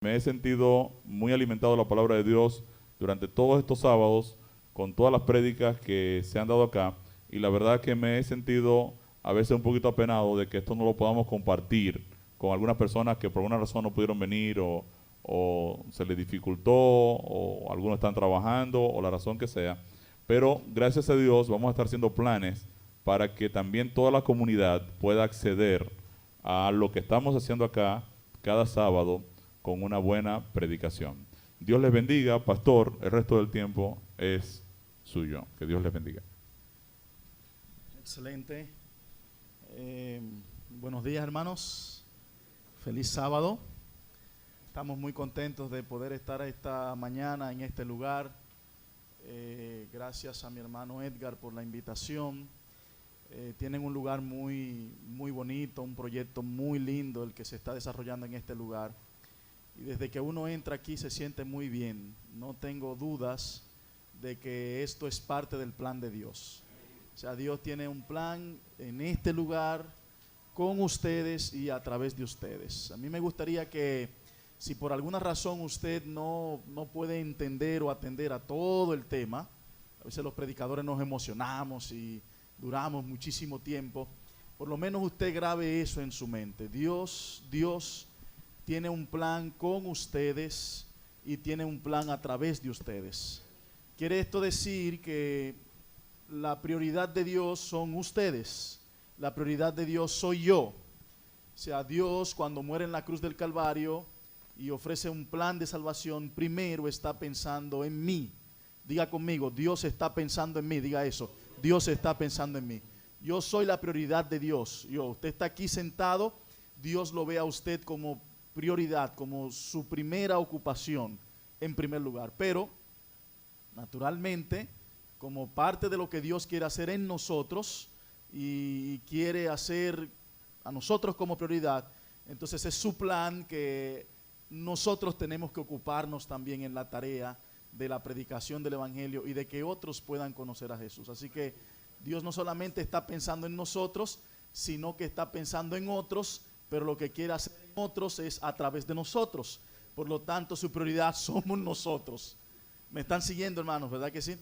Me he sentido muy alimentado de la palabra de Dios durante todos estos sábados, con todas las prédicas que se han dado acá, y la verdad que me he sentido a veces un poquito apenado de que esto no lo podamos compartir con algunas personas que por alguna razón no pudieron venir o se les dificultó o algunos están trabajando o la razón que sea. Pero gracias a Dios vamos a estar haciendo planes para que también toda la comunidad pueda acceder a lo que estamos haciendo acá cada sábado con una buena predicación. Dios les bendiga, pastor, el resto del tiempo es suyo. Que Dios les bendiga. Excelente. Buenos días, hermanos. Feliz sábado. Estamos muy contentos de poder estar esta mañana en este lugar. Gracias a mi hermano Edgar por la invitación. Tienen un lugar muy bonito, un proyecto muy lindo el que se está desarrollando en este lugar. Y desde que uno entra aquí se siente muy bien. No tengo dudas de que esto es parte del plan de Dios. O sea, Dios tiene un plan en este lugar, con ustedes y a través de ustedes. A mí me gustaría que, si por alguna razón usted no puede entender o atender a todo el tema, a veces los predicadores nos emocionamos y duramos muchísimo tiempo, por lo menos usted grabe eso en su mente. Dios tiene un plan con ustedes y tiene un plan a través de ustedes. Quiere esto decir que la prioridad de Dios son ustedes, la prioridad de Dios soy yo. O sea, Dios cuando muere en la cruz del Calvario y ofrece un plan de salvación, primero está pensando en mí. Diga conmigo, Dios está pensando en mí, diga eso, Dios está pensando en mí. Yo soy la prioridad de Dios. Usted está aquí sentado, Dios lo ve a usted como prioridad, como su primera ocupación en primer lugar. Pero, naturalmente, como parte de lo que Dios quiere hacer en nosotros y quiere hacer a nosotros como prioridad, entonces es su plan que nosotros tenemos que ocuparnos también en la tarea de la predicación del Evangelio y de que otros puedan conocer a Jesús. Así que Dios no solamente está pensando en nosotros, sino que está pensando en otros, pero lo que quiere hacer en otros es a través de nosotros. Por lo tanto, su prioridad somos nosotros. ¿Me están siguiendo, hermanos? ¿Verdad que sí?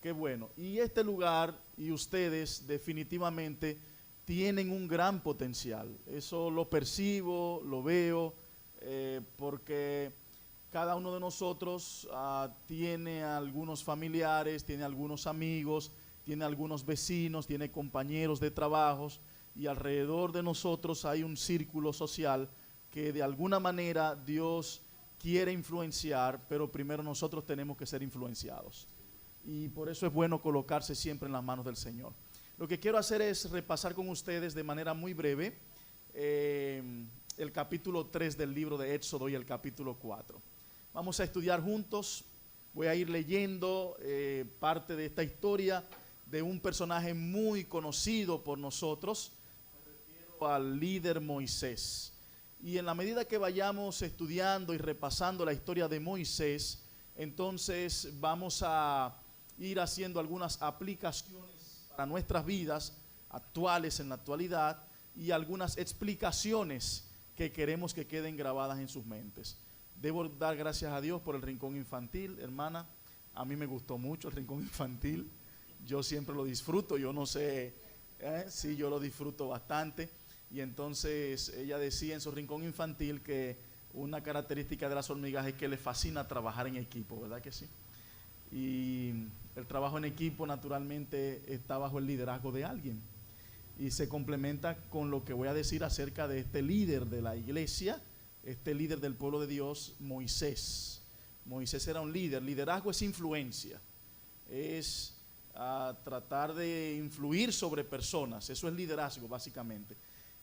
Qué bueno. Y este lugar y ustedes definitivamente tienen un gran potencial. Eso lo percibo, lo veo, porque cada uno de nosotros tiene algunos familiares, tiene algunos amigos, tiene algunos vecinos, tiene compañeros de trabajos, y alrededor de nosotros hay un círculo social que de alguna manera Dios quiere influenciar, pero primero nosotros tenemos que ser influenciados. Y por eso es bueno colocarse siempre en las manos del Señor. Lo que quiero hacer es repasar con ustedes de manera muy breve el capítulo 3 del libro de Éxodo y el capítulo 4. Vamos a estudiar juntos. Voy a ir leyendo parte de esta historia de un personaje muy conocido por nosotros, al líder Moisés. Y en la medida que vayamos estudiando y repasando la historia de Moisés, entonces vamos a ir haciendo algunas aplicaciones para nuestras vidas actuales en la actualidad y algunas explicaciones que queremos que queden grabadas en sus mentes. Debo dar gracias a Dios por el rincón infantil, hermana. A mí me gustó mucho el rincón infantil. Yo siempre lo disfruto, yo no sé, sí, yo lo disfruto bastante. Y entonces ella decía en su rincón infantil que una característica de las hormigas es que les fascina trabajar en equipo, ¿verdad que sí? Y el trabajo en equipo naturalmente está bajo el liderazgo de alguien y se complementa con lo que voy a decir acerca de este líder de la iglesia, este líder del pueblo de Dios, Moisés. Moisés era un líder. Liderazgo es influencia, es tratar de influir sobre personas. Eso es liderazgo básicamente.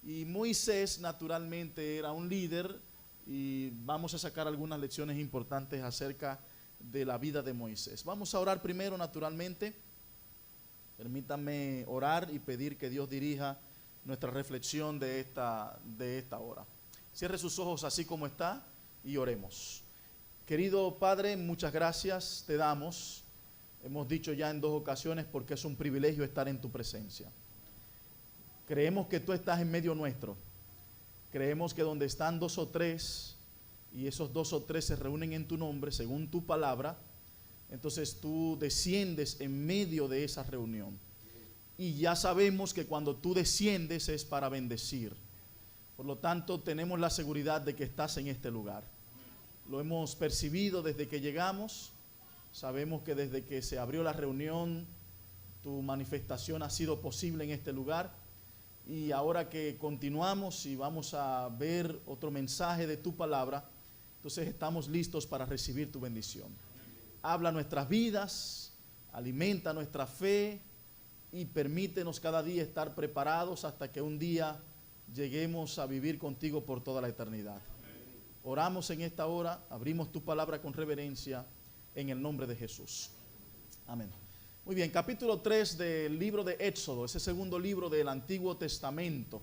Y Moisés naturalmente era un líder y vamos a sacar algunas lecciones importantes acerca de la vida de Moisés. Vamos a orar primero naturalmente. Permítanme orar y pedir que Dios dirija nuestra reflexión de esta hora. Cierre sus ojos así como está y oremos. Querido Padre, muchas gracias te damos. Hemos dicho ya en 2 ocasiones porque es un privilegio estar en tu presencia. Creemos que tú estás en medio nuestro. Creemos que donde están 2 o 3 y esos 2 o 3 se reúnen en tu nombre, según tu palabra, entonces tú desciendes en medio de esa reunión. Y ya sabemos que cuando tú desciendes es para bendecir. Por lo tanto, tenemos la seguridad de que estás en este lugar. Lo hemos percibido desde que llegamos. Sabemos que desde que se abrió la reunión, tu manifestación ha sido posible en este lugar. Y ahora que continuamos y vamos a ver otro mensaje de tu palabra, entonces estamos listos para recibir tu bendición. Habla nuestras vidas, alimenta nuestra fe y permítenos cada día estar preparados hasta que un día lleguemos a vivir contigo por toda la eternidad. Oramos en esta hora, abrimos tu palabra con reverencia en el nombre de Jesús. Amén. Muy bien, capítulo 3 del libro de Éxodo, ese segundo libro del Antiguo Testamento.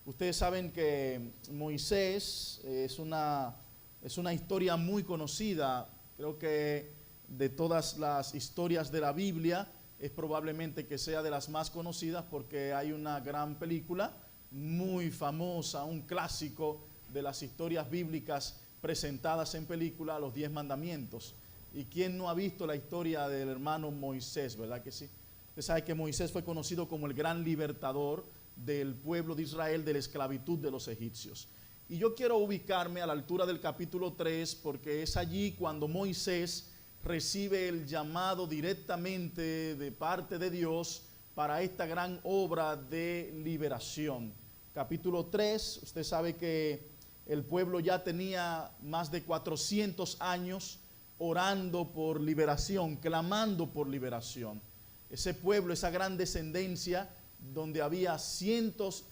Ustedes saben que Moisés es una historia muy conocida. Creo que de todas las historias de la Biblia es probablemente que sea de las más conocidas, porque hay una gran película muy famosa, un clásico de las historias bíblicas presentadas en película, Los 10 Mandamientos. ¿Y quién no ha visto la historia del hermano Moisés, verdad que sí? Usted sabe que Moisés fue conocido como el gran libertador del pueblo de Israel de la esclavitud de los egipcios. Y yo quiero ubicarme a la altura del capítulo 3, porque es allí cuando Moisés recibe el llamado directamente de parte de Dios para esta gran obra de liberación. Capítulo 3, usted sabe que el pueblo ya tenía más de 400 años orando por liberación, clamando por liberación. Ese pueblo, esa gran descendencia, donde había cientos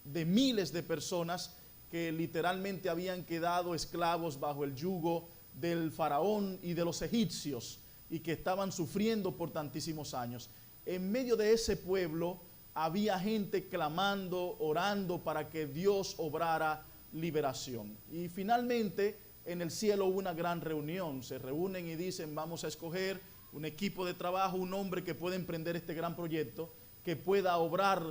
de miles de personas que literalmente habían quedado esclavos bajo el yugo del faraón y de los egipcios, y que estaban sufriendo por tantísimos años. En medio de ese pueblo había gente clamando, orando para que Dios obrara liberación. Y finalmente en el cielo hubo una gran reunión. Se reúnen y dicen: vamos a escoger un equipo de trabajo, un hombre que pueda emprender este gran proyecto, que pueda obrar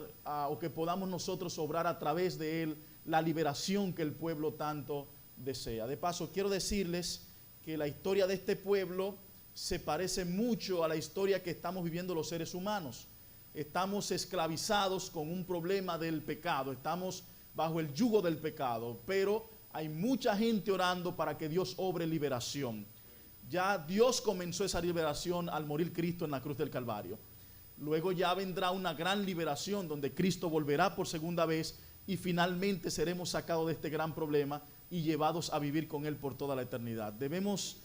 o que podamos nosotros obrar a través de él la liberación que el pueblo tanto desea. De paso, quiero decirles que la historia de este pueblo se parece mucho a la historia que estamos viviendo los seres humanos. Estamos esclavizados con un problema del pecado, estamos bajo el yugo del pecado, pero hay mucha gente orando para que Dios obre liberación. Ya Dios comenzó esa liberación al morir Cristo en la cruz del Calvario. Luego ya vendrá una gran liberación donde Cristo volverá por segunda vez y finalmente seremos sacados de este gran problema y llevados a vivir con Él por toda la eternidad. Debemos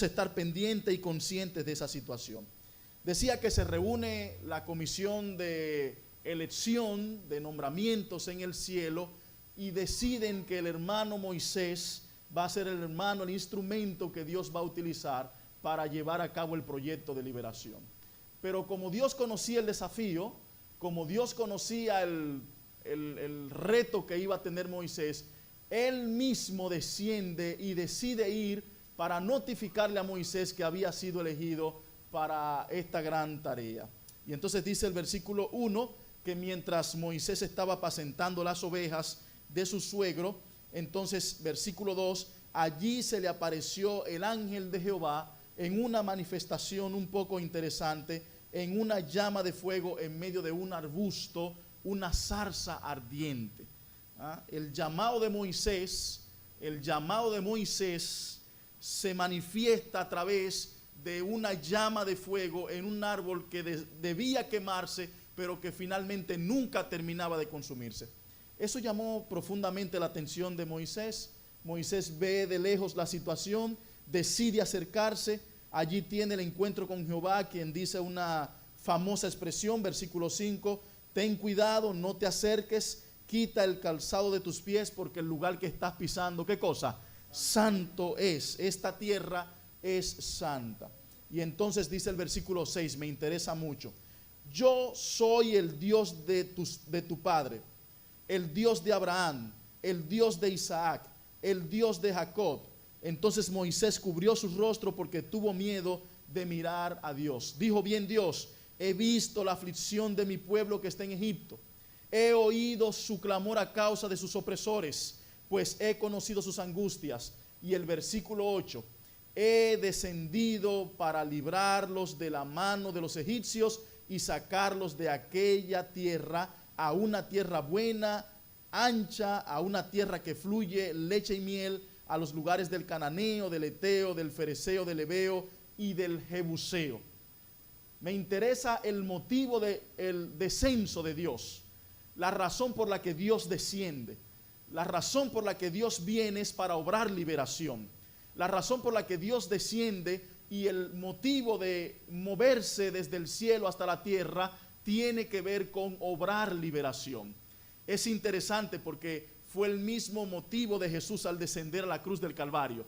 estar pendientes y conscientes de esa situación. Decía que se reúne la comisión de elección, de nombramientos en el cielo, y deciden que el hermano Moisés va a ser el hermano, el instrumento que Dios va a utilizar para llevar a cabo el proyecto de liberación. Pero como Dios conocía el desafío, como Dios conocía el reto que iba a tener Moisés, Él mismo desciende y decide ir para notificarle a Moisés que había sido elegido para esta gran tarea. Y entonces dice el versículo 1 que mientras Moisés estaba apacentando las ovejas de su suegro, entonces versículo 2, allí se le apareció el ángel de Jehová en una manifestación un poco interesante, en una llama de fuego en medio de un arbusto, una zarza ardiente. El llamado de Moisés se manifiesta a través de una llama de fuego en un árbol que debía quemarse, pero que finalmente nunca terminaba de consumirse. Eso llamó profundamente la atención de Moisés. Moisés ve de lejos la situación, decide acercarse. Allí tiene el encuentro con Jehová, quien dice una famosa expresión, versículo 5, ten cuidado, no te acerques, quita el calzado de tus pies, porque el lugar que estás pisando, ¿qué cosa? Santo es, esta tierra es santa. Y entonces dice el versículo 6, me interesa mucho, yo soy el Dios de tu padre, el Dios de Abraham, el Dios de Isaac, el Dios de Jacob. Entonces Moisés cubrió su rostro porque tuvo miedo de mirar a Dios. Dijo bien Dios, he visto la aflicción de mi pueblo que está en Egipto. He oído su clamor a causa de sus opresores, pues he conocido sus angustias. Y el versículo 8, he descendido para librarlos de la mano de los egipcios y sacarlos de aquella tierra a una tierra buena, ancha, a una tierra que fluye leche y miel, a los lugares del cananeo, del eteo, del fereceo, del heveo y del jebuseo. Me interesa el motivo del descenso de Dios, la razón por la que Dios desciende, la razón por la que Dios viene es para obrar liberación, la razón por la que Dios desciende y el motivo de moverse desde el cielo hasta la tierra tiene que ver con obrar liberación. Es interesante porque fue el mismo motivo de Jesús al descender a la cruz del Calvario.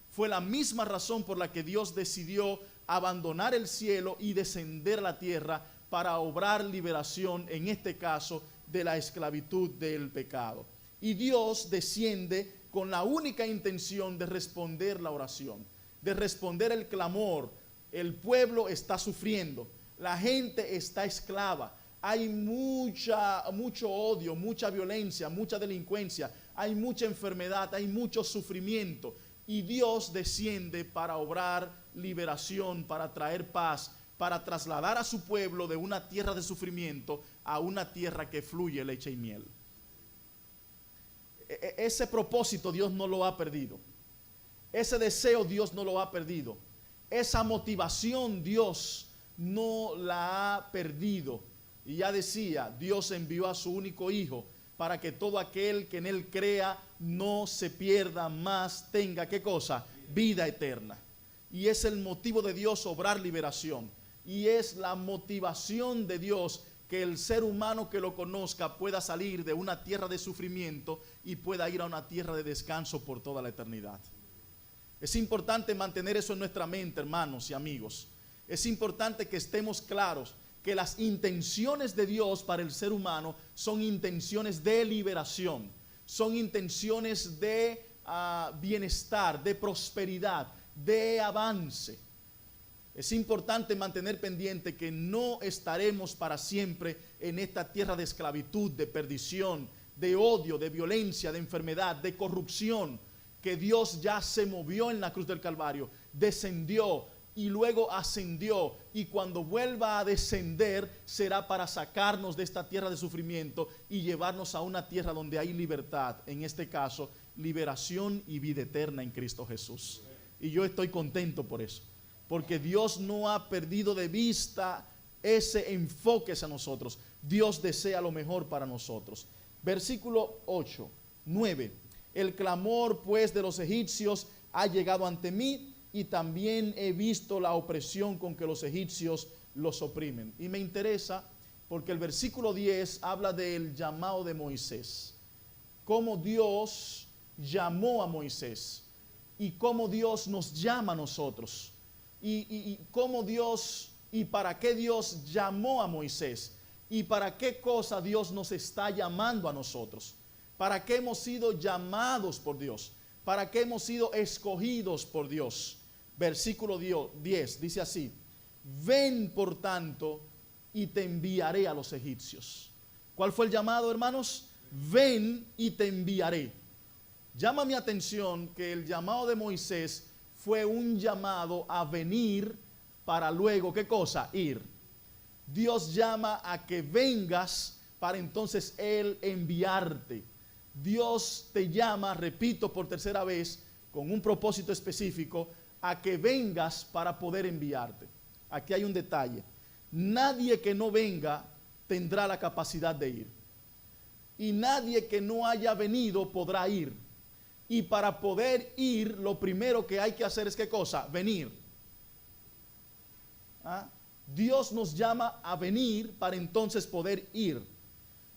Fue la misma razón por la que Dios decidió abandonar el cielo y descender a la tierra para obrar liberación, en este caso, de la esclavitud del pecado. Y Dios desciende con la única intención de responder la oración, de responder el clamor. El pueblo está sufriendo, la gente está esclava, hay mucho odio, mucha violencia, mucha delincuencia, hay mucha enfermedad, hay mucho sufrimiento. Y Dios desciende para obrar liberación, para traer paz, para trasladar a su pueblo de una tierra de sufrimiento a una tierra que fluye leche y miel. Ese propósito Dios no lo ha perdido. Ese deseo Dios no lo ha perdido. Esa motivación Dios no la ha perdido. Y ya decía, Dios envió a su único Hijo para que todo aquel que en Él crea no se pierda, más tenga, ¿qué cosa? Vida eterna. Y es el motivo de Dios obrar liberación. Y es la motivación de Dios que el ser humano que lo conozca pueda salir de una tierra de sufrimiento y pueda ir a una tierra de descanso por toda la eternidad. Es importante mantener eso en nuestra mente, hermanos y amigos. Es importante que estemos claros que las intenciones de Dios para el ser humano son intenciones de liberación, son intenciones de bienestar, de prosperidad, de avance. Es importante mantener pendiente que no estaremos para siempre en esta tierra de esclavitud, de perdición, de odio, de violencia, de enfermedad, de corrupción, que Dios ya se movió en la cruz del Calvario, descendió y luego ascendió, y cuando vuelva a descender será para sacarnos de esta tierra de sufrimiento y llevarnos a una tierra donde hay libertad, en este caso liberación y vida eterna en Cristo Jesús. Y yo estoy contento por eso, porque Dios no ha perdido de vista ese enfoque hacia nosotros. Dios desea lo mejor para nosotros. Versículo 8, 9. El clamor pues de los egipcios ha llegado ante mí, y también he visto la opresión con que los egipcios los oprimen. Y me interesa porque el versículo 10 habla del llamado de Moisés. Cómo Dios llamó a Moisés y cómo Dios nos llama a nosotros. Y cómo Dios y para qué Dios llamó a Moisés y para qué cosa Dios nos está llamando a nosotros. Para qué hemos sido llamados por Dios. Para qué hemos sido escogidos por Dios. Versículo 10 dice así: ven por tanto y te enviaré a los egipcios. ¿Cuál fue el llamado, hermanos? Ven y te enviaré. Llama mi atención que el llamado de Moisés fue un llamado a venir para luego, ¿qué cosa? Ir. Dios llama a que vengas para entonces Él enviarte. Dios te llama, repito por tercera vez, con un propósito específico, a que vengas para poder enviarte. Aquí hay un detalle: nadie que no venga tendrá la capacidad de ir, y nadie que no haya venido podrá ir. Y para poder ir, lo primero que hay que hacer es ¿qué cosa? Venir. Dios nos llama a venir para entonces poder ir.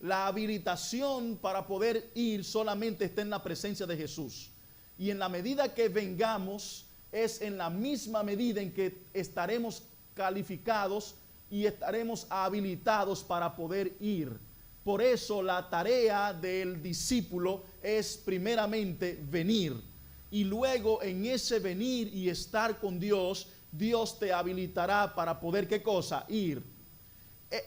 La habilitación para poder ir solamente está en la presencia de Jesús, y en la medida que vengamos es en la misma medida en que estaremos calificados y estaremos habilitados para poder ir. Por eso la tarea del discípulo es primeramente venir, y luego en ese venir y estar con Dios, Dios te habilitará para poder ¿qué cosa? Ir.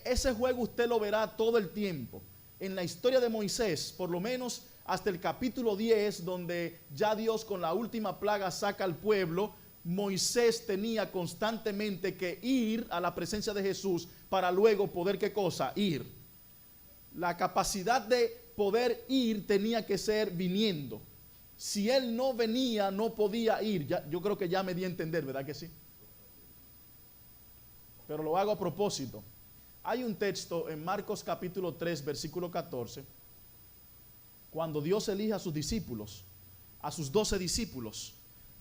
Ese juego usted lo verá todo el tiempo. En la historia de Moisés, por lo menos hasta el capítulo 10, donde ya Dios con la última plaga saca al pueblo, Moisés tenía constantemente que ir a la presencia de Jesús para luego poder, ¿qué cosa? Ir. La capacidad de poder ir tenía que ser viniendo. Si él no venía, no podía ir. Yo creo que ya me di a entender, ¿verdad que sí? Pero lo hago a propósito. Hay un texto en Marcos capítulo 3, versículo 14, cuando Dios elige a sus discípulos, a sus 12 discípulos,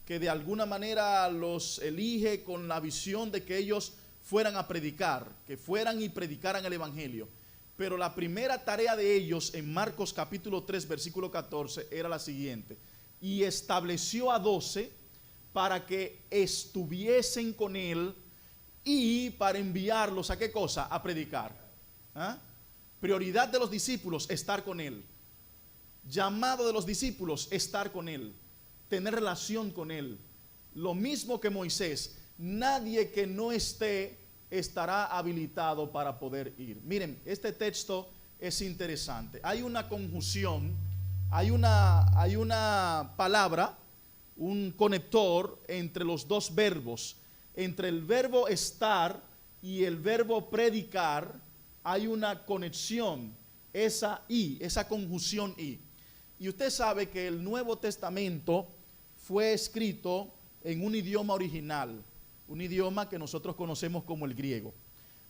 que de alguna manera los elige con la visión de que ellos fueran a predicar, que fueran y predicaran el evangelio. Pero la primera tarea de ellos en Marcos capítulo 3 versículo 14 era la siguiente: y estableció a 12 para que estuviesen con él y para enviarlos a ¿qué cosa? A predicar. ¿Ah? Prioridad de los discípulos, estar con él. Llamado de los discípulos, estar con él, tener relación con él. Lo mismo que Moisés, nadie que no esté estará habilitado para poder ir. Miren, este texto es interesante. Hay una conjunción, hay una palabra, un conector entre los dos verbos. Entre el verbo estar y el verbo predicar hay una conexión, esa conjunción y. Y usted sabe que el Nuevo Testamento fue escrito en un idioma original, un idioma que nosotros conocemos como el griego.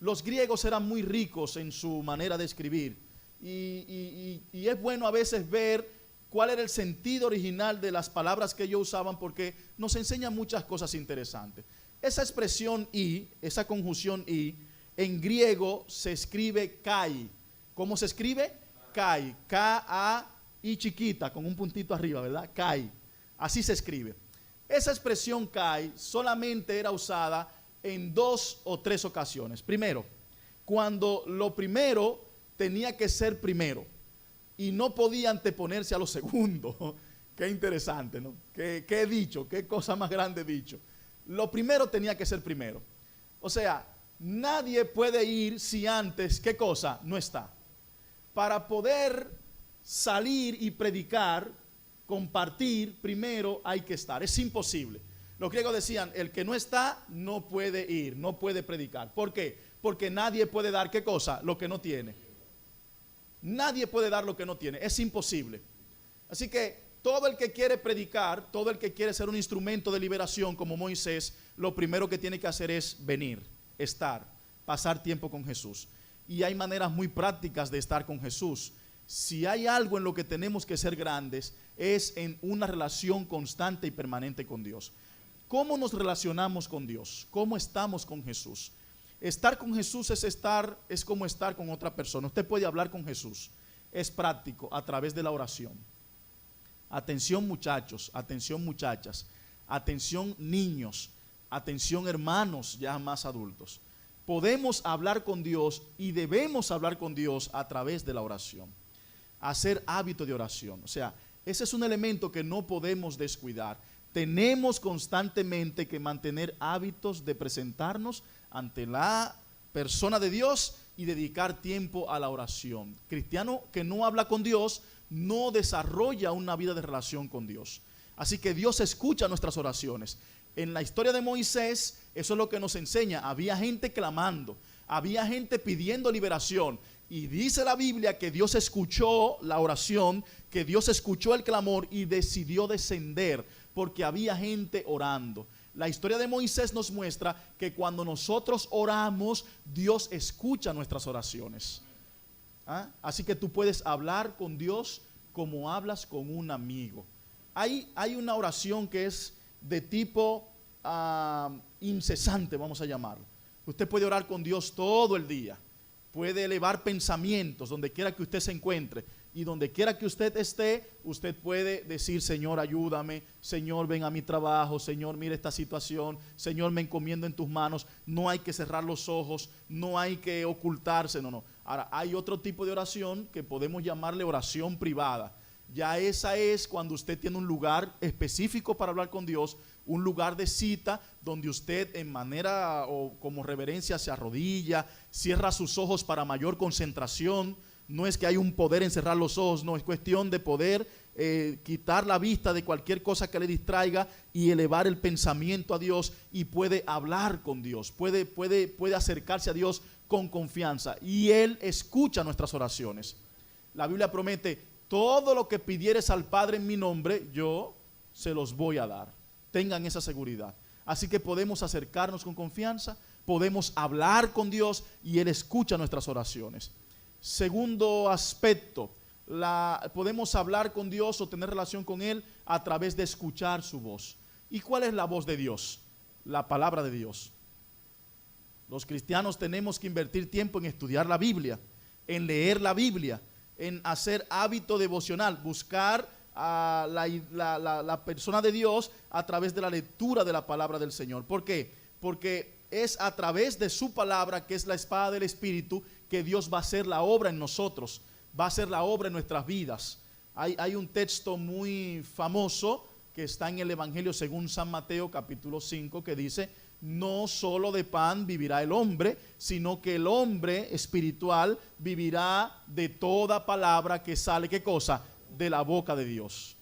Los griegos eran muy ricos en su manera de escribir y es bueno a veces ver cuál era el sentido original de las palabras que ellos usaban, porque nos enseña muchas cosas interesantes. Esa expresión y, esa conjunción y, en griego se escribe kai. ¿Cómo se escribe? Kai. K-A-I chiquita, con un puntito arriba, ¿verdad? Kai. Así se escribe. Esa expresión kai solamente era usada en 2 o 3 ocasiones. Primero, cuando lo primero tenía que ser primero y no podía anteponerse a lo segundo. Qué interesante, ¿no? ¿Qué he dicho? ¿Qué cosa más grande he dicho? Lo primero tenía que ser primero. O sea, nadie puede ir si antes, ¿qué cosa? No está. Para poder salir y predicar, compartir, primero hay que estar. Es imposible. Los griegos decían, el que no está no puede ir, no puede predicar. ¿Por qué? Porque nadie puede dar, ¿qué cosa? Lo que no tiene. Nadie puede dar lo que no tiene. Es imposible. Así que todo el que quiere predicar, todo el que quiere ser un instrumento de liberación como Moisés, lo primero que tiene que hacer es venir, estar, pasar tiempo con Jesús. Y hay maneras muy prácticas de estar con Jesús. Si hay algo en lo que tenemos que ser grandes, es en una relación constante y permanente con Dios. ¿Cómo nos relacionamos con Dios? ¿Cómo estamos con Jesús? Estar con Jesús es como estar con otra persona. Usted puede hablar con Jesús. Es práctico a través de la oración. Atención muchachos, atención muchachas, atención niños, atención hermanos ya más adultos. Podemos hablar con Dios y debemos hablar con Dios a través de la oración. Hacer hábito de oración. O sea, ese es un elemento que no podemos descuidar. Tenemos constantemente que mantener hábitos de presentarnos ante la persona de Dios y dedicar tiempo a la oración. Cristiano que no habla con Dios no desarrolla una vida de relación con Dios. Así que Dios escucha nuestras oraciones. En la historia de Moisés, eso es lo que nos enseña. Había gente clamando, había gente pidiendo liberación. Y dice la Biblia que Dios escuchó la oración, que Dios escuchó el clamor y decidió descender porque había gente orando. La historia de Moisés nos muestra que cuando nosotros oramos, Dios escucha nuestras oraciones. ¿Ah? Así que tú puedes hablar con Dios como hablas con un amigo. Hay una oración que es de tipo incesante, vamos a llamarlo. Usted puede orar con Dios todo el día. Puede elevar pensamientos donde quiera que usted se encuentre. Y donde quiera que usted esté, usted puede decir: Señor, ayúdame. Señor, ven a mi trabajo. Señor, mira esta situación. Señor, me encomiendo en tus manos. No hay que cerrar los ojos, no hay que ocultarse, no. Ahora, hay otro tipo de oración que podemos llamarle oración privada. Ya esa es cuando usted tiene un lugar específico para hablar con Dios, un lugar de cita donde usted en manera o como reverencia se arrodilla, cierra sus ojos para mayor concentración. No es que hay un poder en cerrar los ojos, no, es cuestión de poder quitar la vista de cualquier cosa que le distraiga y elevar el pensamiento a Dios, y puede hablar con Dios, puede acercarse a Dios con confianza, y Él escucha nuestras oraciones. La Biblia promete: todo lo que pidieres al Padre en mi nombre, yo se los voy a dar. Tengan esa seguridad. Así que podemos acercarnos con confianza, podemos hablar con Dios y Él escucha nuestras oraciones. Segundo aspecto, podemos hablar con Dios o tener relación con Él a través de escuchar su voz. ¿Y cuál es la voz de Dios? La palabra de Dios. Los cristianos tenemos que invertir tiempo en estudiar la Biblia, en leer la Biblia, en hacer hábito devocional, buscar a la persona de Dios a través de la lectura de la palabra del Señor. ¿Por qué? Porque es a través de su palabra, que es la espada del Espíritu, que Dios va a hacer la obra en nosotros, va a hacer la obra en nuestras vidas. Hay un texto muy famoso que está en el Evangelio según San Mateo capítulo 5, que dice: no solo de pan vivirá el hombre, sino que el hombre espiritual vivirá de toda palabra que sale, ¿qué cosa? De la boca de Dios.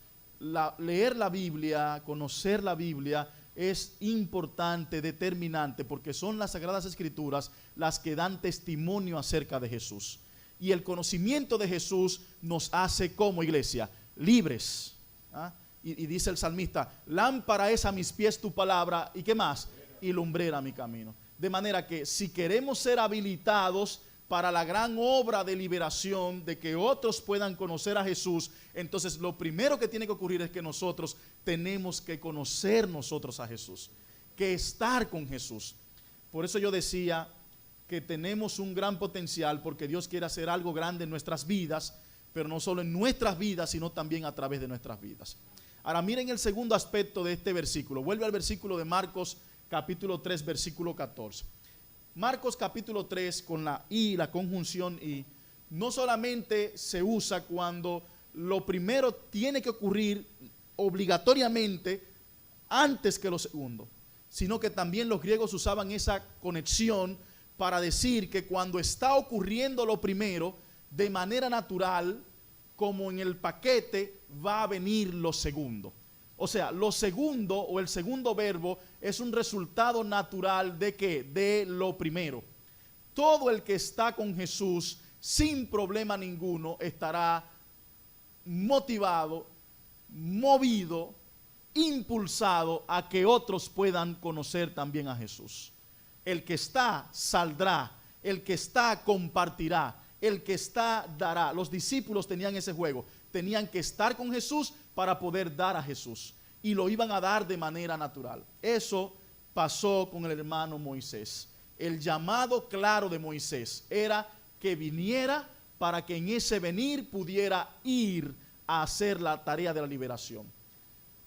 Leer la Biblia, conocer la Biblia es importante, determinante, porque son las Sagradas Escrituras las que dan testimonio acerca de Jesús. Y el conocimiento de Jesús nos hace, como iglesia, libres. ¿Ah? Y dice el salmista: lámpara es a mis pies tu palabra, ¿y qué más? Y lumbrera mi camino. De manera que si queremos ser habilitados para la gran obra de liberación, de que otros puedan conocer a Jesús, entonces lo primero que tiene que ocurrir es que nosotros tenemos que conocer nosotros a Jesús, que estar con Jesús. Por eso yo decía que tenemos un gran potencial, porque Dios quiere hacer algo grande en nuestras vidas, pero no solo en nuestras vidas, sino también a través de nuestras vidas. Ahora miren el segundo aspecto de este versículo. Vuelve al versículo de Marcos capítulo 3, versículo 14. Marcos capítulo 3, con la I, la conjunción I, no solamente se usa cuando lo primero tiene que ocurrir obligatoriamente antes que lo segundo, sino que también los griegos usaban esa conexión para decir que cuando está ocurriendo lo primero, de manera natural, como en el paquete, va a venir lo segundo. O sea, lo segundo o el segundo verbo es un resultado natural ¿de qué? De lo primero. Todo el que está con Jesús sin problema ninguno estará motivado, movido, impulsado a que otros puedan conocer también a Jesús. El que está saldrá, el que está compartirá, el que está dará. Los discípulos tenían ese juego, tenían que estar con Jesús para poder dar a Jesús, y lo iban a dar de manera natural. Eso pasó con el hermano Moisés. El llamado claro de Moisés era que viniera para que en ese venir pudiera ir a hacer la tarea de la liberación.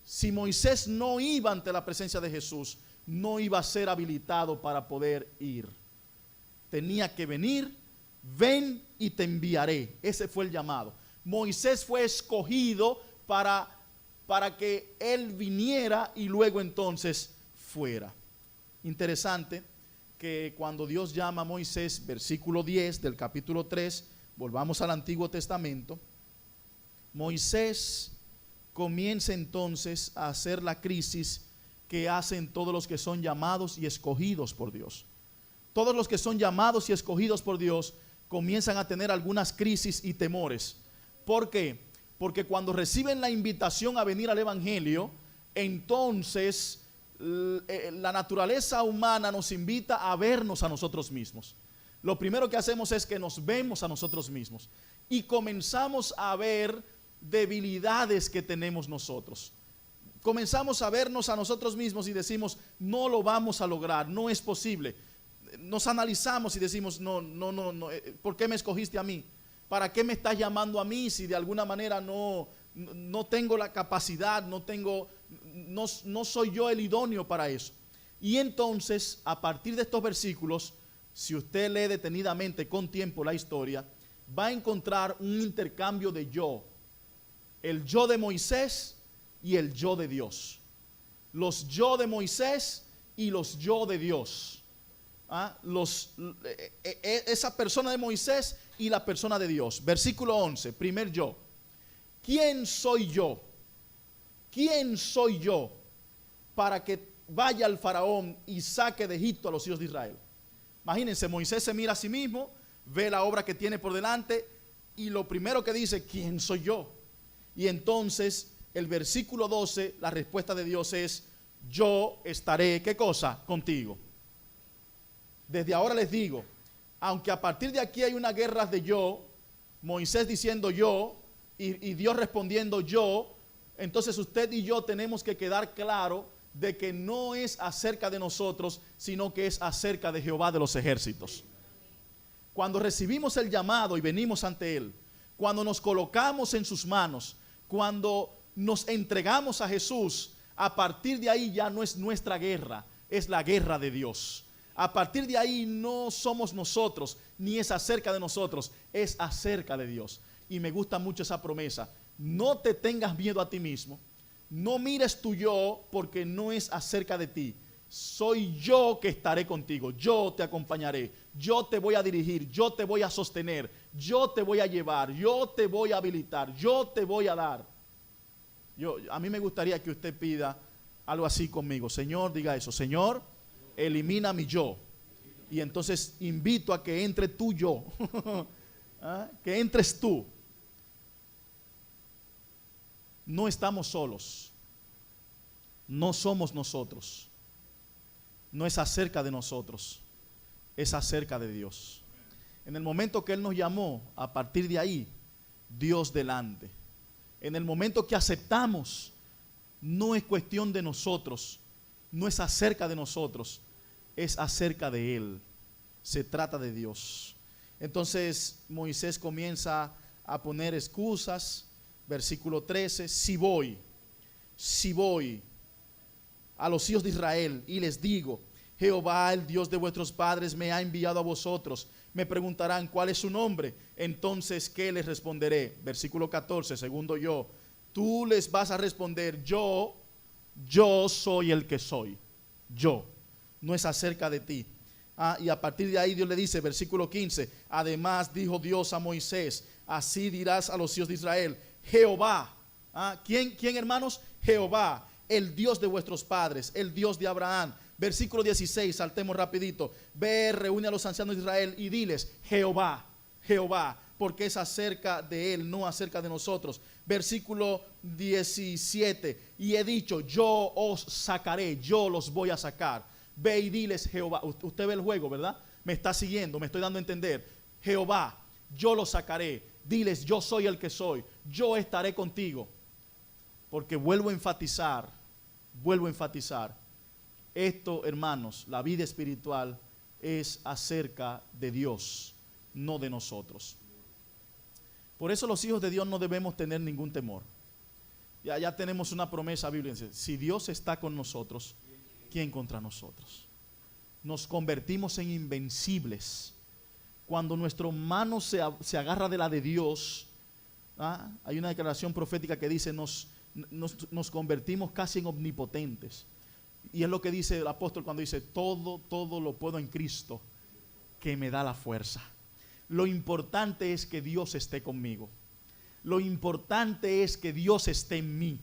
Si Moisés no iba ante la presencia de Jesús, no iba a ser habilitado para poder ir. Tenía que venir: ven y te enviaré. Ese fue el llamado. Moisés fue escogido para que él viniera y luego entonces fuera. Interesante que cuando Dios llama a Moisés, versículo 10 del capítulo 3, volvamos al Antiguo Testamento, Moisés comienza entonces a hacer la crisis que hacen todos los que son llamados y escogidos por Dios. Todos los que son llamados y escogidos por Dios comienzan a tener algunas crisis y temores. ¿Por qué? Porque cuando reciben la invitación a venir al Evangelio, entonces la naturaleza humana nos invita a vernos a nosotros mismos. Lo primero que hacemos es que nos vemos a nosotros mismos y comenzamos a ver debilidades que tenemos nosotros. Comenzamos a vernos a nosotros mismos y decimos: no lo vamos a lograr, no es posible. Nos analizamos y decimos: no, ¿por qué me escogiste a mí? ¿Para qué me estás llamando a mí si de alguna manera no tengo la capacidad, no soy yo el idóneo para eso? Y entonces, a partir de estos versículos, si usted lee detenidamente con tiempo la historia, va a encontrar un intercambio de yo. El yo de Moisés y el yo de Dios. Los yo de Moisés y los yo de Dios. esa persona de Moisés y la persona de Dios. Versículo 11, primer yo. ¿Quién soy yo? ¿Quién soy yo para que vaya al faraón y saque de Egipto a los hijos de Israel? Imagínense, Moisés se mira a sí mismo, ve la obra que tiene por delante y lo primero que dice, ¿quién soy yo? Y entonces el versículo 12, la respuesta de Dios es, yo estaré, ¿qué cosa? Contigo. Desde ahora les digo, aunque a partir de aquí hay una guerra de yo, Moisés diciendo yo y Dios respondiendo yo, entonces usted y yo tenemos que quedar claro de que no es acerca de nosotros, sino que es acerca de Jehová de los ejércitos. Cuando recibimos el llamado y venimos ante Él, cuando nos colocamos en sus manos, cuando nos entregamos a Jesús, a partir de ahí ya no es nuestra guerra, es la guerra de Dios. A partir de ahí no somos nosotros, ni es acerca de nosotros, es acerca de Dios. Y me gusta mucho esa promesa. No te tengas miedo a ti mismo, no mires tu yo, porque no es acerca de ti. Soy yo que estaré contigo, yo te acompañaré, yo te voy a dirigir, yo te voy a sostener, yo te voy a llevar, yo te voy a habilitar, yo te voy a dar. A mí me gustaría que usted pida algo así conmigo. Señor, diga eso, Señor, elimina mi yo. Y entonces invito a que entre tu yo, que entres tú. No estamos solos, no somos nosotros, no es acerca de nosotros, es acerca de Dios. En el momento que Él nos llamó, a partir de ahí, Dios delante. En el momento que aceptamos, no es cuestión de nosotros, no es acerca de nosotros, es acerca de Él, se trata de Dios. Entonces Moisés comienza a poner excusas. Versículo 13, si voy a los hijos de Israel y les digo, Jehová, el Dios de vuestros padres, me ha enviado a vosotros, me preguntarán cuál es su nombre, entonces ¿qué les responderé? Versículo 14, segundo yo, tú les vas a responder, yo soy el que soy, yo, no es acerca de ti. Y a partir de ahí Dios le dice, versículo 15, además dijo Dios a Moisés, así dirás a los hijos de Israel, Jehová, ¿quién hermanos? Jehová, el Dios de vuestros padres, el Dios de Abraham. Versículo 16, saltemos rapidito. Ve, reúne a los ancianos de Israel y diles, Jehová, porque es acerca de Él, no acerca de nosotros. Versículo 17, y he dicho, yo os sacaré, yo los voy a sacar. Ve y diles, Jehová. Usted ve el juego, ¿verdad? Me está siguiendo, me estoy dando a entender. Jehová, yo los sacaré. Diles, yo soy el que soy, yo estaré contigo. Porque vuelvo a enfatizar, esto, hermanos, la vida espiritual es acerca de Dios, no de nosotros. Por eso los hijos de Dios no debemos tener ningún temor. Ya tenemos una promesa bíblica, si Dios está con nosotros, ¿quién contra nosotros? Nos convertimos en invencibles. Cuando nuestra mano se agarra de la de Dios, hay una declaración profética que dice, nos convertimos casi en omnipotentes. Y es lo que dice el apóstol cuando dice, todo lo puedo en Cristo, que me da la fuerza. Lo importante es que Dios esté conmigo. Lo importante es que Dios esté en mí.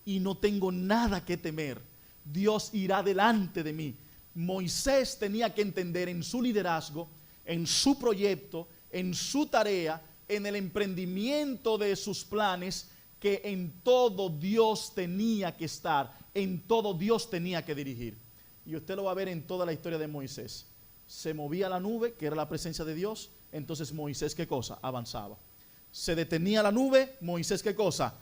Y no tengo nada que temer. Dios irá delante de mí. Moisés tenía que entender en su liderazgo, en su proyecto, en su tarea, en el emprendimiento de sus planes, que en todo Dios tenía que estar, en todo Dios tenía que dirigir. Y usted lo va a ver en toda la historia de Moisés. Se movía la nube, que era la presencia de Dios, entonces Moisés, ¿qué cosa? Avanzaba. Se detenía la nube, Moisés, ¿qué cosa?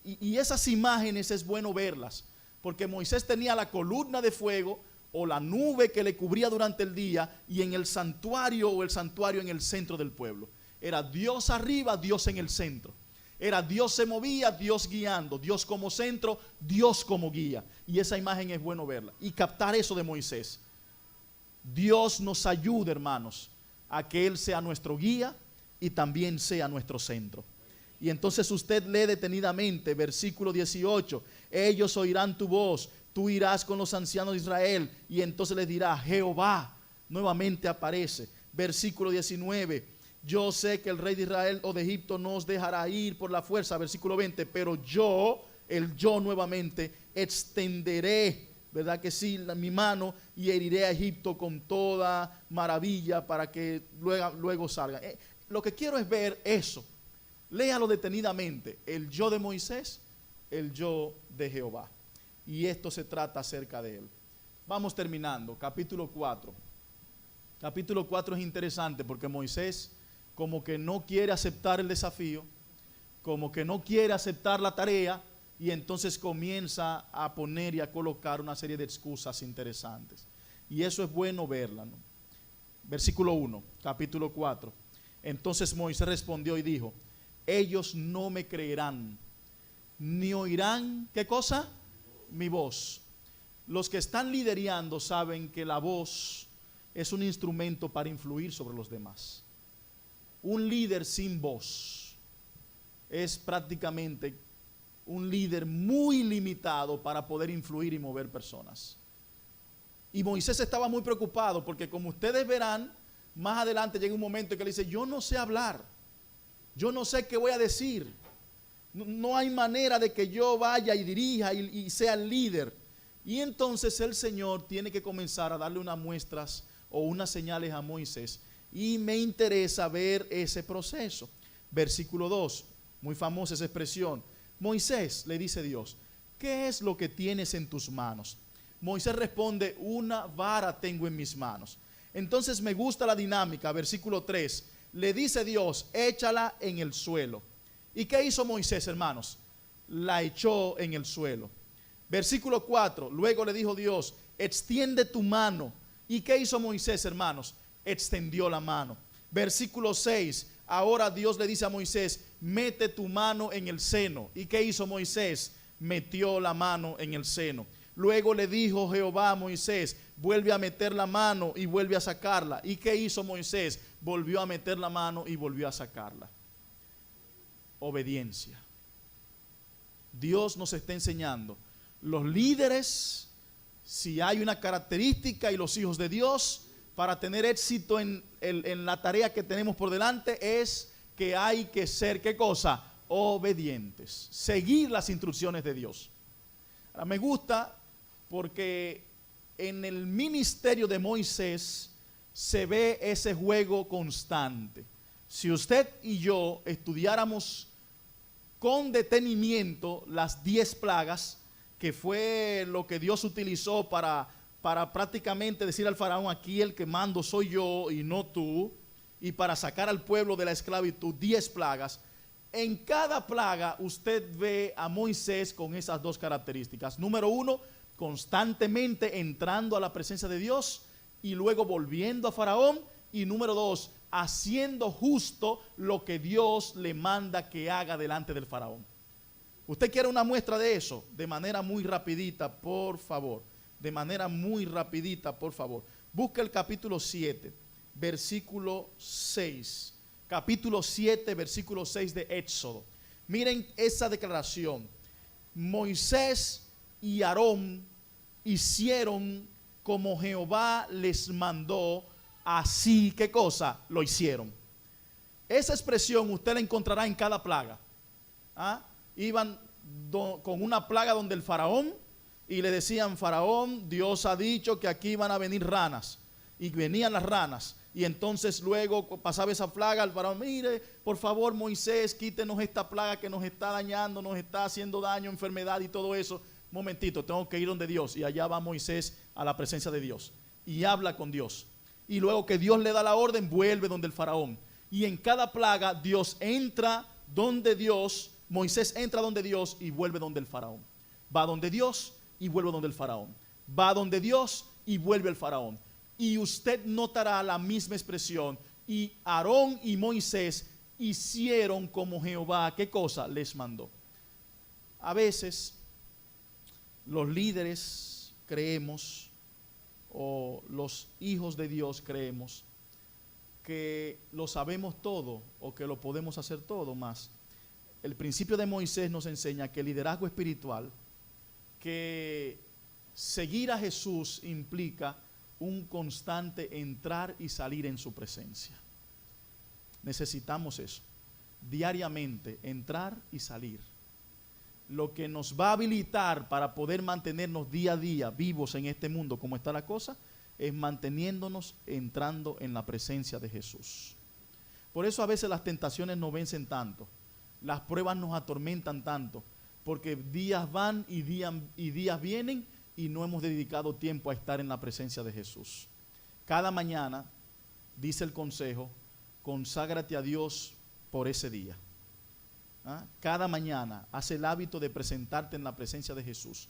Y esas imágenes es bueno verlas, porque Moisés tenía la columna de fuego, o la nube que le cubría durante el día, y en el santuario o el santuario en el centro del pueblo. Era Dios arriba, Dios en el centro. Era Dios se movía, Dios guiando, Dios como centro, Dios como guía. Y esa imagen es bueno verla y captar eso de Moisés. Dios nos ayude, hermanos, a que Él sea nuestro guía y también sea nuestro centro. Y entonces usted lee detenidamente versículo 18, ellos oirán tu voz, tú irás con los ancianos de Israel y entonces les dirá, Jehová, nuevamente aparece. Versículo 19, yo sé que el rey de Israel o de Egipto no os dejará ir por la fuerza. Versículo 20, pero yo, el yo nuevamente, extenderé, ¿verdad que sí?, mi mano y heriré a Egipto con toda maravilla para que luego salgan. Lo que quiero es ver eso. Léalo detenidamente. El yo de Moisés, el yo de Jehová. Y esto se trata acerca de él. Vamos terminando. Capítulo 4. Capítulo 4 es interesante porque Moisés como que no quiere aceptar el desafío, como que no quiere aceptar la tarea, y entonces comienza a poner y a colocar una serie de excusas interesantes. Y eso es bueno verla, ¿no? Versículo 1, capítulo 4. Entonces Moisés respondió y dijo, ellos no me creerán, ni oirán, ¿qué cosa? Mi voz. Los que están liderando saben que la voz es un instrumento para influir sobre los demás. Un líder sin voz es prácticamente un líder muy limitado para poder influir y mover personas. Y Moisés estaba muy preocupado porque, como ustedes verán, más adelante llega un momento en que le dice, yo no sé hablar, yo no sé qué voy a decir, no hay manera de que yo vaya y dirija y sea el líder. Y entonces el Señor tiene que comenzar a darle unas muestras o unas señales a Moisés, y me interesa ver ese proceso. Versículo 2, muy famosa esa expresión. Moisés, le dice Dios, ¿qué es lo que tienes en tus manos? Moisés responde, una vara tengo en mis manos. Entonces me gusta la dinámica. Versículo 3, le dice Dios, échala en el suelo. ¿Y qué hizo Moisés, hermanos? La echó en el suelo. Versículo 4, luego le dijo Dios, extiende tu mano. ¿Y qué hizo Moisés, hermanos? Extendió la mano. Versículo 6, ahora Dios le dice a Moisés, mete tu mano en el seno. ¿Y qué hizo Moisés? Metió la mano en el seno. Luego le dijo Jehová a Moisés, vuelve a meter la mano y vuelve a sacarla. ¿Y qué hizo Moisés? Volvió a meter la mano y volvió a sacarla. Obediencia. Dios nos está enseñando. Los líderes, si hay una característica, y los hijos de Dios, para tener éxito en la tarea que tenemos por delante, es que hay que ser, ¿qué cosa? Obedientes. Seguir las instrucciones de Dios. Ahora, me gusta porque en el ministerio de Moisés se ve ese juego constante. Si usted y yo estudiáramos con detenimiento las 10 plagas, que fue lo que Dios utilizó para prácticamente decir al faraón, aquí el que mando soy yo y no tú, y para sacar al pueblo de la esclavitud, 10 plagas. En cada plaga usted ve a Moisés con esas dos características. Número 1, constantemente entrando a la presencia de Dios y luego volviendo a Faraón. Y número 2, haciendo justo lo que Dios le manda que haga delante del Faraón. ¿Usted quiere una muestra de eso? De manera muy rapidita, por favor. De manera muy rapidita, por favor. Busca el capítulo 7, versículo 6. Capítulo 7, versículo 6 de Éxodo. Miren esa declaración. Moisés y Aarón hicieron como Jehová les mandó, así, ¿qué cosa? Lo hicieron. Esa expresión usted la encontrará en cada plaga. Iban con una plaga donde el faraón, y le decían, faraón, Dios ha dicho que aquí van a venir ranas. Y venían las ranas. Y entonces luego pasaba esa plaga, el faraón, mire, por favor Moisés, quítenos esta plaga que nos está dañando, nos está haciendo daño, enfermedad y todo eso. Momentito, tengo que ir donde Dios. Y allá va Moisés a la presencia de Dios y habla con Dios. Y luego que Dios le da la orden, vuelve donde el faraón. Y en cada plaga Dios entra donde Dios, Moisés entra donde Dios y vuelve donde el faraón. Va donde Dios y vuelve donde el faraón. Va donde Dios y vuelve el faraón. Y usted notará la misma expresión. Y Aarón y Moisés hicieron como Jehová, ¿qué cosa? Les mandó. A veces los líderes creemos, o los hijos de Dios creemos, que lo sabemos todo o que lo podemos hacer todo más. El principio de Moisés nos enseña que el liderazgo espiritual, que seguir a Jesús implica un constante entrar y salir en su presencia. Necesitamos eso, diariamente entrar y salir. Lo que nos va a habilitar para poder mantenernos día a día vivos en este mundo como está la cosa, es manteniéndonos entrando en la presencia de Jesús. Por eso a veces las tentaciones nos vencen tanto, las pruebas nos atormentan tanto, porque días van y días vienen y no hemos dedicado tiempo a estar en la presencia de Jesús. Cada mañana, dice el consejo, conságrate a Dios por ese día. Cada mañana haz el hábito de presentarte en la presencia de Jesús.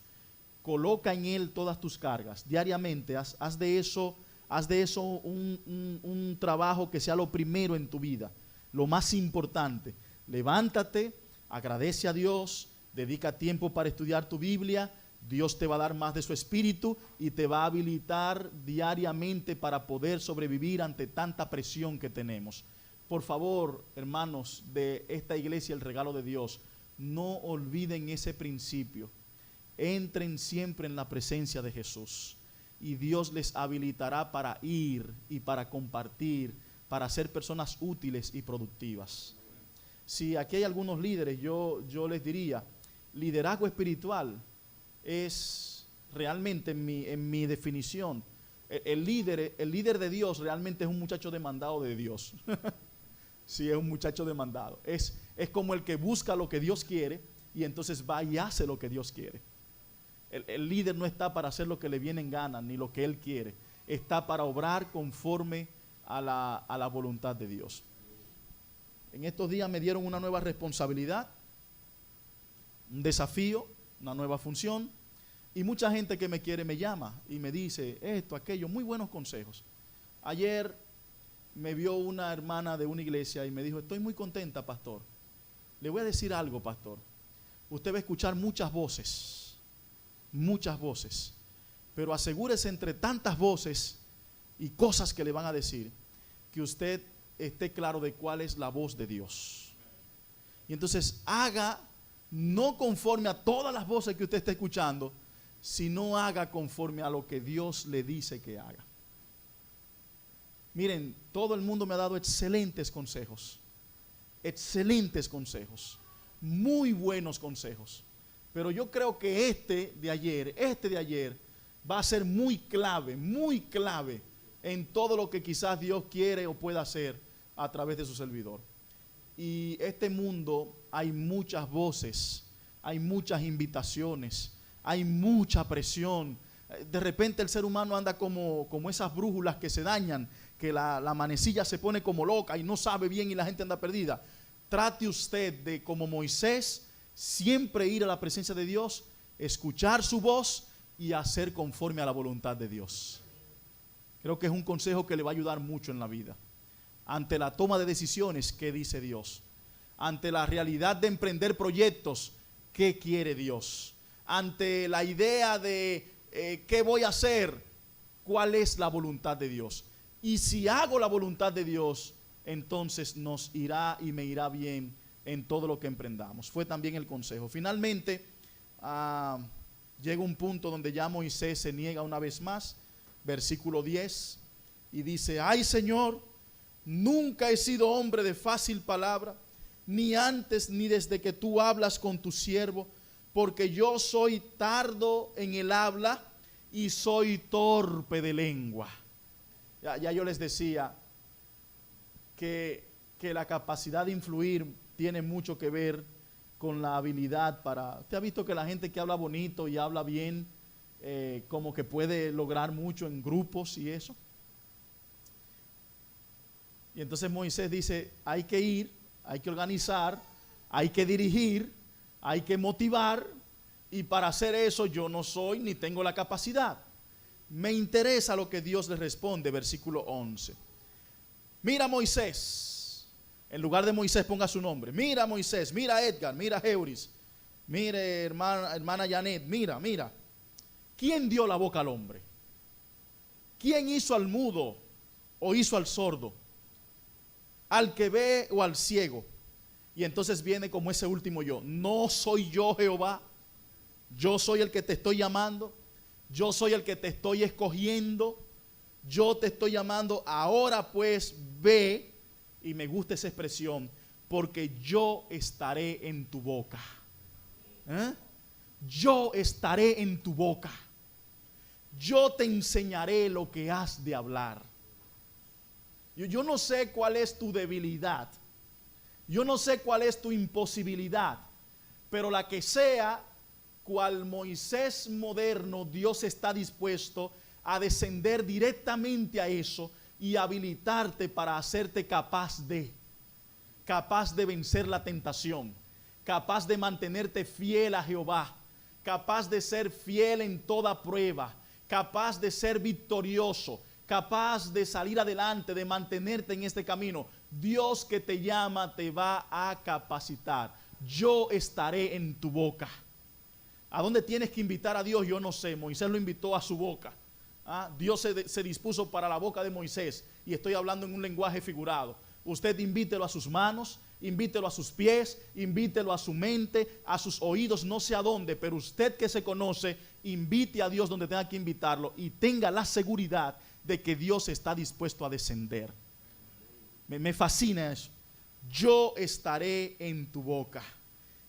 Coloca en Él todas tus cargas. Diariamente haz de eso un trabajo que sea lo primero en tu vida, lo más importante. Levántate, agradece a Dios, dedica tiempo para estudiar tu Biblia. Dios te va a dar más de su espíritu y te va a habilitar diariamente para poder sobrevivir ante tanta presión que tenemos. Por favor, hermanos de esta iglesia, el regalo de Dios, no olviden ese principio. Entren siempre en la presencia de Jesús y Dios les habilitará para ir y para compartir, para ser personas útiles y productivas. Si aquí hay algunos líderes, yo les diría, liderazgo espiritual es realmente en mi definición, el líder de Dios realmente es un muchacho demandado de Dios. Sí, es un muchacho demandado. Es como el que busca lo que Dios quiere y entonces va y hace lo que Dios quiere. El líder no está para hacer lo que le viene en gana ni lo que él quiere. Está para obrar conforme a la voluntad de Dios. En estos días me dieron una nueva responsabilidad, un desafío, una nueva función, y mucha gente que me quiere me llama y me dice esto, aquello, muy buenos consejos. Ayer me vio una hermana de una iglesia y me dijo, estoy muy contenta, pastor. Le voy a decir algo, pastor. Usted va a escuchar muchas voces, pero asegúrese entre tantas voces y cosas que le van a decir, que usted esté claro de cuál es la voz de Dios. Y entonces haga no conforme a todas las voces que usted está escuchando, sino haga conforme a lo que Dios le dice que haga. Miren, todo el mundo me ha dado excelentes consejos, muy buenos consejos, pero yo creo que este de ayer va a ser muy clave en todo lo que quizás Dios quiere o pueda hacer a través de su servidor. Y este mundo hay muchas voces, hay muchas invitaciones, hay mucha presión. De repente el ser humano anda como esas brújulas que se dañan, que la manecilla se pone como loca y no sabe bien y la gente anda perdida. Trate usted de, como Moisés, siempre ir a la presencia de Dios, escuchar su voz y hacer conforme a la voluntad de Dios. Creo que es un consejo que le va a ayudar mucho en la vida. Ante la toma de decisiones, ¿qué dice Dios? Ante la realidad de emprender proyectos, ¿qué quiere Dios? Ante la idea de ¿qué voy a hacer? ¿Cuál es la voluntad de Dios? Y si hago la voluntad de Dios, entonces nos irá y me irá bien en todo lo que emprendamos. Fue también el consejo. Finalmente, llega un punto donde ya Moisés se niega una vez más, versículo 10, y dice, ay Señor, nunca he sido hombre de fácil palabra, ni antes ni desde que tú hablas con tu siervo, porque yo soy tardo en el habla y soy torpe de lengua. Ya yo les decía que la capacidad de influir tiene mucho que ver con la habilidad para... ¿Usted ha visto que la gente que habla bonito y habla bien, como que puede lograr mucho en grupos y eso? Y entonces Moisés dice, hay que ir, hay que organizar, hay que dirigir, hay que motivar, y para hacer eso yo no soy ni tengo la capacidad. Me interesa lo que Dios le responde, versículo 11. Mira Moisés, en lugar de Moisés ponga su nombre. Mira Moisés, mira Edgar, mira Heuris, mire hermana Janet, mira. ¿Quién dio la boca al hombre? ¿Quién hizo al mudo o hizo al sordo? ¿Al que ve o al ciego? Y entonces viene como ese último yo. No soy yo Jehová. Yo soy el que te estoy llamando. Yo soy el que te estoy escogiendo. Yo te estoy llamando, ahora pues ve, y me gusta esa expresión, porque yo estaré en tu boca. Yo estaré en tu boca. Yo te enseñaré lo que has de hablar. Yo no sé cuál es tu debilidad. Yo no sé cuál es tu imposibilidad. Pero la que sea, cual Moisés moderno, Dios está dispuesto a descender directamente a eso y habilitarte para hacerte capaz de vencer la tentación, capaz de mantenerte fiel a Jehová, capaz de ser fiel en toda prueba, capaz de ser victorioso, capaz de salir adelante, de mantenerte en este camino. Dios que te llama te va a capacitar. Yo estaré en tu boca. ¿A dónde tienes que invitar a Dios? Yo no sé. Moisés lo invitó a su boca. Dios se dispuso para la boca de Moisés, y estoy hablando en un lenguaje figurado. Usted invítelo a sus manos, invítelo a sus pies, invítelo a su mente, a sus oídos, no sé a dónde, pero usted que se conoce, invite a Dios donde tenga que invitarlo y tenga la seguridad de que Dios está dispuesto a descender. Me fascina eso. Yo estaré en tu boca.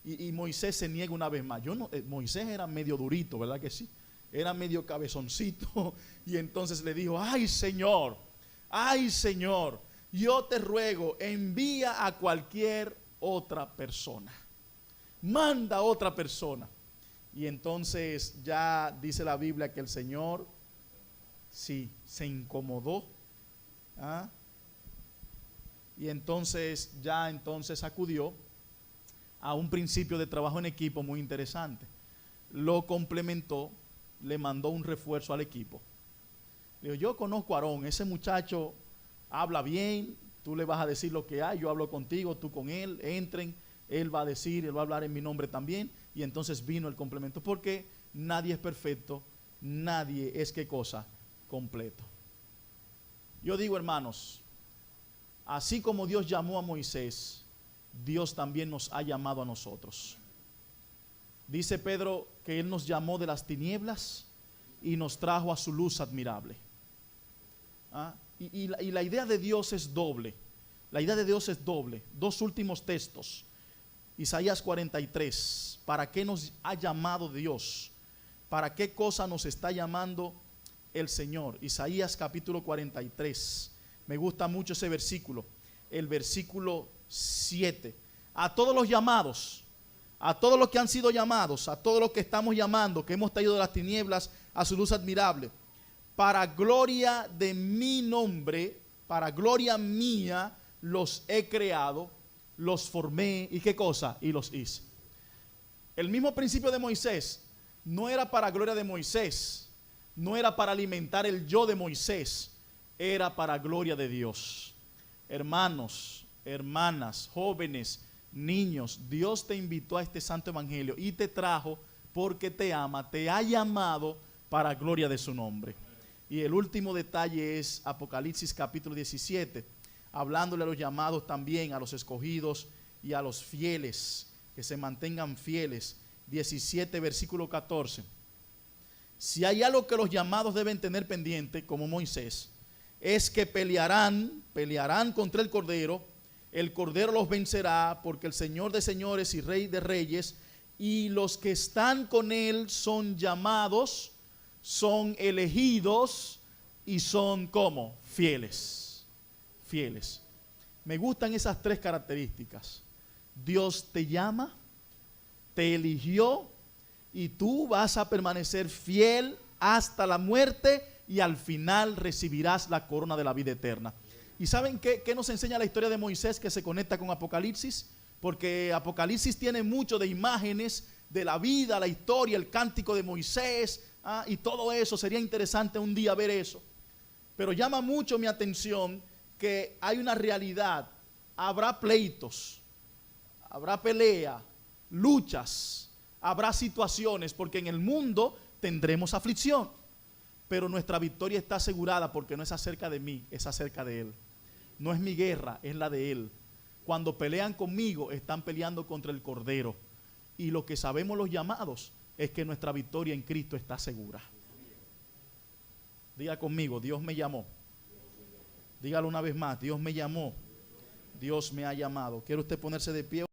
Y Moisés se niega una vez más. Moisés era medio durito, ¿verdad que sí? Era medio cabezoncito. Y entonces le dijo: ay Señor, yo te ruego, envía a cualquier otra persona. Manda a otra persona. Y entonces ya dice la Biblia que el Señor sí se incomodó. Y entonces acudió a un principio de trabajo en equipo muy interesante. Lo complementó, le mandó un refuerzo al equipo. Le dijo: yo conozco a Aarón, ese muchacho habla bien, tú le vas a decir lo que hay, yo hablo contigo, tú con él, entren, él va a hablar en mi nombre también. Y entonces vino el complemento, porque nadie es perfecto, nadie es, ¿qué cosa? Completo. Yo digo, hermanos, así como Dios llamó a Moisés, Dios también nos ha llamado a nosotros. Dice Pedro que Él nos llamó de las tinieblas y nos trajo a su luz admirable. Y la idea de Dios es doble. La idea de Dios es doble. Dos últimos textos. Isaías 43. ¿Para qué nos ha llamado Dios? ¿Para qué cosa nos está llamando el Señor? Isaías capítulo 43. Me gusta mucho ese versículo. El versículo 7. A todos los llamados, a todos los que han sido llamados, a todos los que estamos llamando, que hemos traído de las tinieblas a su luz admirable, para gloria de mi nombre, para gloria mía, los he creado, los formé, ¿y qué cosa? Y los hice. El mismo principio de Moisés no era para gloria de Moisés, no era para alimentar el yo de Moisés, era para gloria de Dios. Hermanos, hermanas, jóvenes, niños, Dios te invitó a este santo evangelio y te trajo porque te ama, te ha llamado para gloria de su nombre. Y el último detalle es Apocalipsis capítulo 17, hablándole a los llamados también, a los escogidos y a los fieles, que se mantengan fieles. 17 versículo 14. Si hay algo que los llamados deben tener pendiente, como Moisés, es que pelearán contra el Cordero los vencerá, porque el Señor de señores y Rey de reyes, y los que están con él son llamados, son elegidos y son como fieles. Fieles. Me gustan esas tres características. Dios te llama, te eligió, y tú vas a permanecer fiel hasta la muerte, y al final recibirás la corona de la vida eterna. ¿Y saben qué nos enseña la historia de Moisés, que se conecta con Apocalipsis? Porque Apocalipsis tiene mucho de imágenes de la vida, la historia, el cántico de Moisés, y todo eso. Sería interesante un día ver eso. Pero llama mucho mi atención que hay una realidad. Habrá pleitos, habrá pelea, luchas, habrá situaciones, porque en el mundo tendremos aflicción. Pero nuestra victoria está asegurada, porque no es acerca de mí, es acerca de Él. No es mi guerra, es la de Él. Cuando pelean conmigo, están peleando contra el Cordero. Y lo que sabemos los llamados es que nuestra victoria en Cristo está segura. Diga conmigo, Dios me llamó. Dígalo una vez más, Dios me llamó. Dios me ha llamado. ¿Quiere usted ponerse de pie?